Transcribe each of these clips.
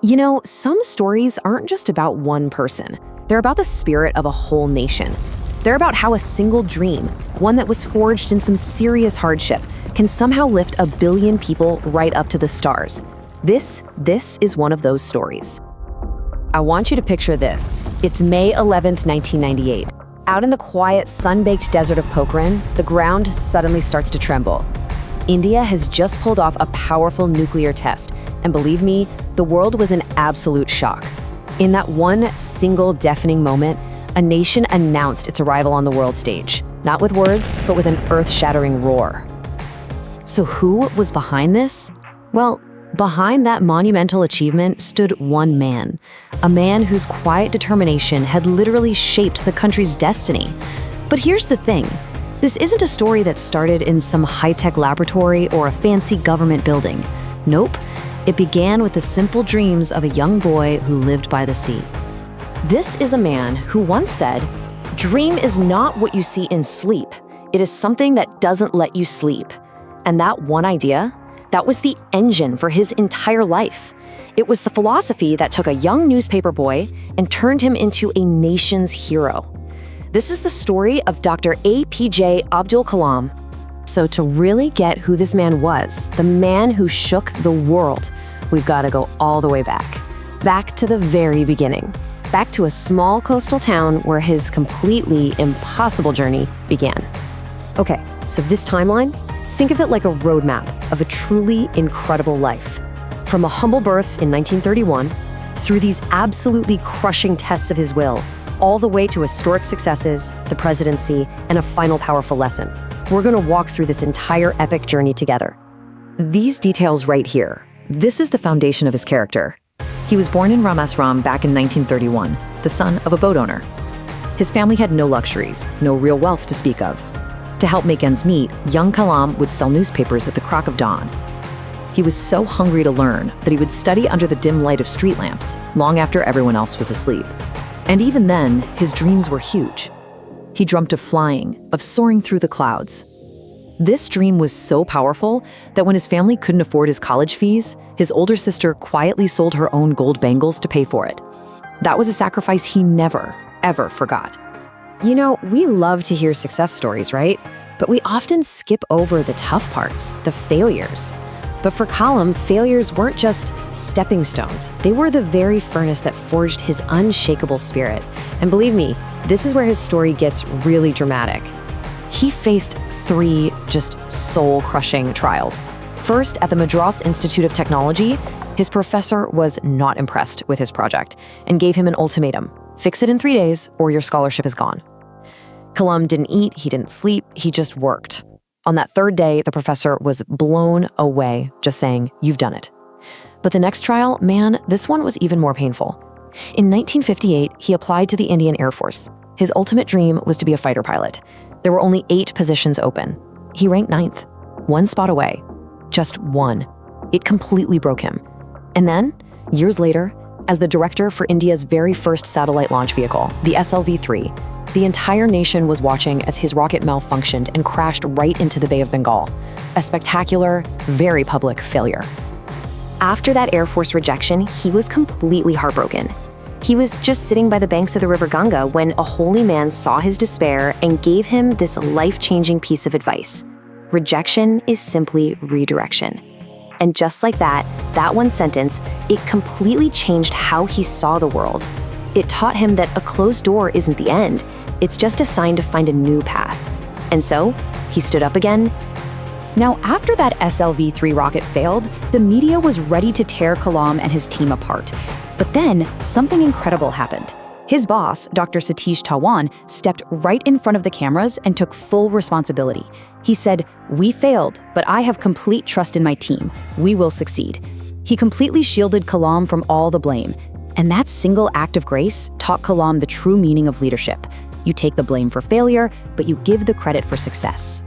You know, some stories aren't just about one person. They're about the spirit of a whole nation. They're about how a single dream, one that was forged in some serious hardship, can somehow lift 1 billion people right up to the stars. This is one of those stories. I want you to picture this. It's May 11th, 1998. Out in the quiet, sun-baked desert of Pokhran, the ground suddenly starts to tremble. India has just pulled off a powerful nuclear test, and believe me, the world was in absolute shock. In that one single deafening moment, a nation announced its arrival on the world stage, not with words, but with an earth-shattering roar. So who was behind this? Well, behind that monumental achievement stood one man, a man whose quiet determination had literally shaped the country's destiny. But here's the thing. This isn't a story that started in some high-tech laboratory or a fancy government building. Nope, it began with the simple dreams of a young boy who lived by the sea. This is a man who once said, "Dream is not what you see in sleep. It is something that doesn't let you sleep." And that one idea, that was the engine for his entire life. It was the philosophy that took a young newspaper boy and turned him into a nation's hero. This is the story of Dr. A.P.J. Abdul Kalam. So to really get who this man was, the man who shook the world, we've got to go all the way back to the very beginning, back to a small coastal town where his completely impossible journey began. Okay, so this timeline, think of it like a roadmap of a truly incredible life. From a humble birth in 1931, through these absolutely crushing tests of his will, all the way to historic successes, the presidency, and a final powerful lesson. We're going to walk through this entire epic journey together. These details right here, this is the foundation of his character. He was born in Ramasram back in 1931, the son of a boat owner. His family had no luxuries, no real wealth to speak of. To help make ends meet, young Kalam would sell newspapers at the crack of dawn. He was so hungry to learn that he would study under the dim light of street lamps, long after everyone else was asleep. And even then, his dreams were huge. He dreamt of flying, of soaring through the clouds. This dream was so powerful that when his family couldn't afford his college fees, his older sister quietly sold her own gold bangles to pay for it. That was a sacrifice he never, ever forgot. You know, we love to hear success stories, right? But we often skip over the tough parts, the failures. But for Kalam, failures weren't just stepping stones. They were the very furnace that forged his unshakable spirit. And believe me, this is where his story gets really dramatic. He faced 3 just soul-crushing trials. First, at the Madras Institute of Technology, his professor was not impressed with his project and gave him an ultimatum. Fix it in 3 days or your scholarship is gone. Kalam didn't eat, he didn't sleep, he just worked. On that 3rd day, the professor was blown away, just saying, "You've done it." But the next trial, man, this one was even more painful. In 1958, he applied to the Indian Air Force. His ultimate dream was to be a fighter pilot. There were only 8 positions open. He ranked 9th, 1 spot away. Just 1. It completely broke him. And then, years later, as the director for India's very first satellite launch vehicle, the SLV-3, the entire nation was watching as his rocket malfunctioned and crashed right into the Bay of Bengal. A spectacular, very public failure. After that Air Force rejection, he was completely heartbroken. He was just sitting by the banks of the River Ganga when a holy man saw his despair and gave him this life-changing piece of advice. Rejection is simply redirection. And just like that one sentence, it completely changed how he saw the world. It taught him that a closed door isn't the end. It's just a sign to find a new path. And so, he stood up again. Now, after that SLV-3 rocket failed, the media was ready to tear Kalam and his team apart. But then, something incredible happened. His boss, Dr. Satish Dhawan, stepped right in front of the cameras and took full responsibility. He said, "We failed, but I have complete trust in my team. We will succeed." He completely shielded Kalam from all the blame. And that single act of grace taught Kalam the true meaning of leadership. You take the blame for failure, but you give the credit for success.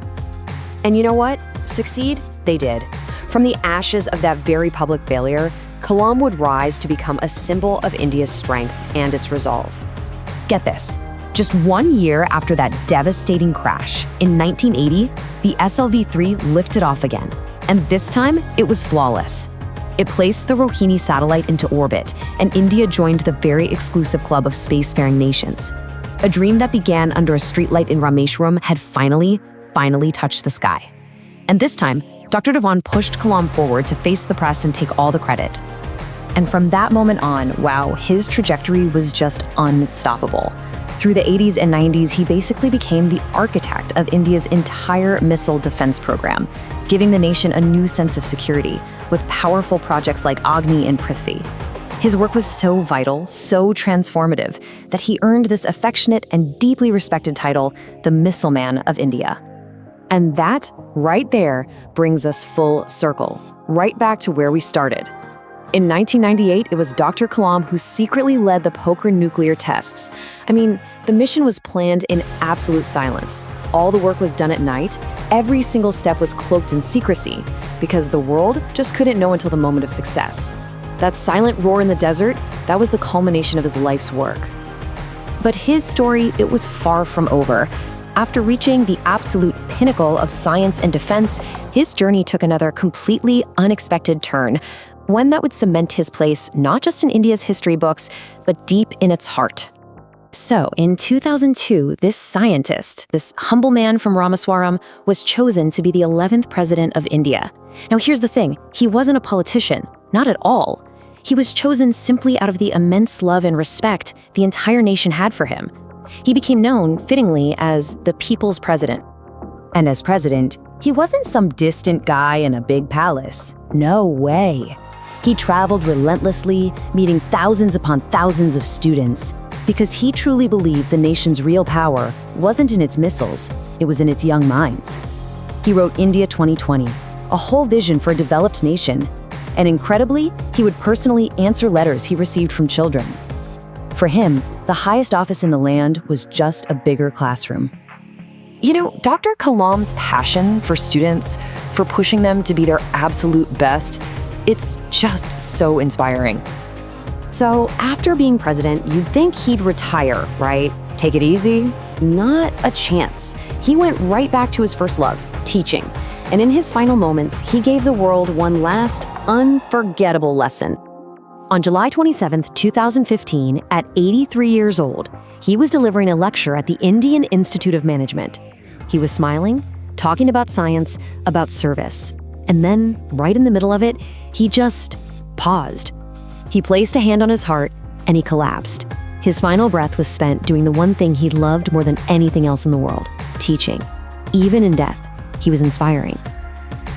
And you know what? Succeed, they did. From the ashes of that very public failure, Kalam would rise to become a symbol of India's strength and its resolve. Get this, just 1 year after that devastating crash, in 1980, the SLV-3 lifted off again. And this time, it was flawless. It placed the Rohini satellite into orbit, and India joined the very exclusive club of spacefaring nations. A dream that began under a streetlight in Rameshwaram had finally touched the sky. And this time, Dr. Dhawan pushed Kalam forward to face the press and take all the credit. And from that moment on, wow, his trajectory was just unstoppable. Through the 80s and 90s, he basically became the architect of India's entire missile defense program, giving the nation a new sense of security with powerful projects like Agni and Prithvi. His work was so vital, so transformative, that he earned this affectionate and deeply respected title, the Missile Man of India. And that, right there, brings us full circle, right back to where we started. In 1998, it was Dr. Kalam who secretly led the Pokhran nuclear tests. I mean, the mission was planned in absolute silence. All the work was done at night. Every single step was cloaked in secrecy, because the world just couldn't know until the moment of success. That silent roar in the desert, that was the culmination of his life's work. But his story, it was far from over. After reaching the absolute pinnacle of science and defense, his journey took another completely unexpected turn, one that would cement his place not just in India's history books, but deep in its heart. So, in 2002, this scientist, this humble man from Rameswaram, was chosen to be the 11th president of India. Now, here's the thing, he wasn't a politician, not at all. He was chosen simply out of the immense love and respect the entire nation had for him. He became known, fittingly, as the people's president. And as president, he wasn't some distant guy in a big palace. No way. He traveled relentlessly, meeting thousands upon thousands of students, because he truly believed the nation's real power wasn't in its missiles, it was in its young minds. He wrote India 2020, a whole vision for a developed nation, and incredibly, he would personally answer letters he received from children. For him, the highest office in the land was just a bigger classroom. You know, Dr. Kalam's passion for students, for pushing them to be their absolute best, it's just so inspiring. So after being president, you'd think he'd retire, right? Take it easy? Not a chance. He went right back to his first love, teaching. And in his final moments, he gave the world one last unforgettable lesson. On July 27, 2015, at 83 years old, he was delivering a lecture at the Indian Institute of Management. He was smiling, talking about science, about service. And then, right in the middle of it, he just paused. He placed a hand on his heart, and he collapsed. His final breath was spent doing the one thing he loved more than anything else in the world, teaching. Even in death, he was inspiring.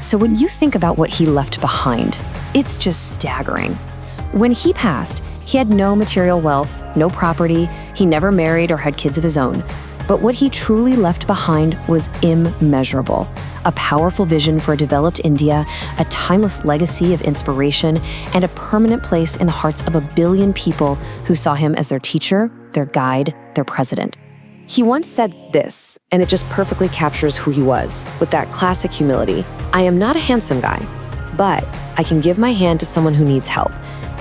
So when you think about what he left behind, it's just staggering. When he passed, he had no material wealth, no property, he never married or had kids of his own. But what he truly left behind was immeasurable. A powerful vision for a developed India, a timeless legacy of inspiration, and a permanent place in the hearts of 1 billion people who saw him as their teacher, their guide, their president. He once said this, and it just perfectly captures who he was, with that classic humility. I am not a handsome guy, but I can give my hand to someone who needs help,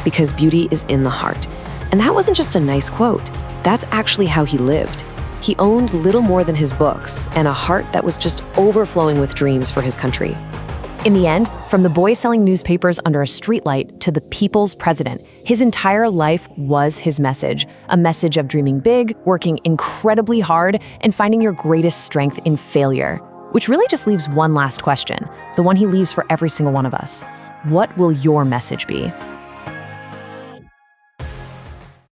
because beauty is in the heart. And that wasn't just a nice quote. That's actually how he lived. He owned little more than his books and a heart that was just overflowing with dreams for his country. In the end, from the boy selling newspapers under a streetlight to the people's president, his entire life was his message, a message of dreaming big, working incredibly hard, and finding your greatest strength in failure. Which really just leaves one last question, the one he leaves for every single one of us. What will your message be?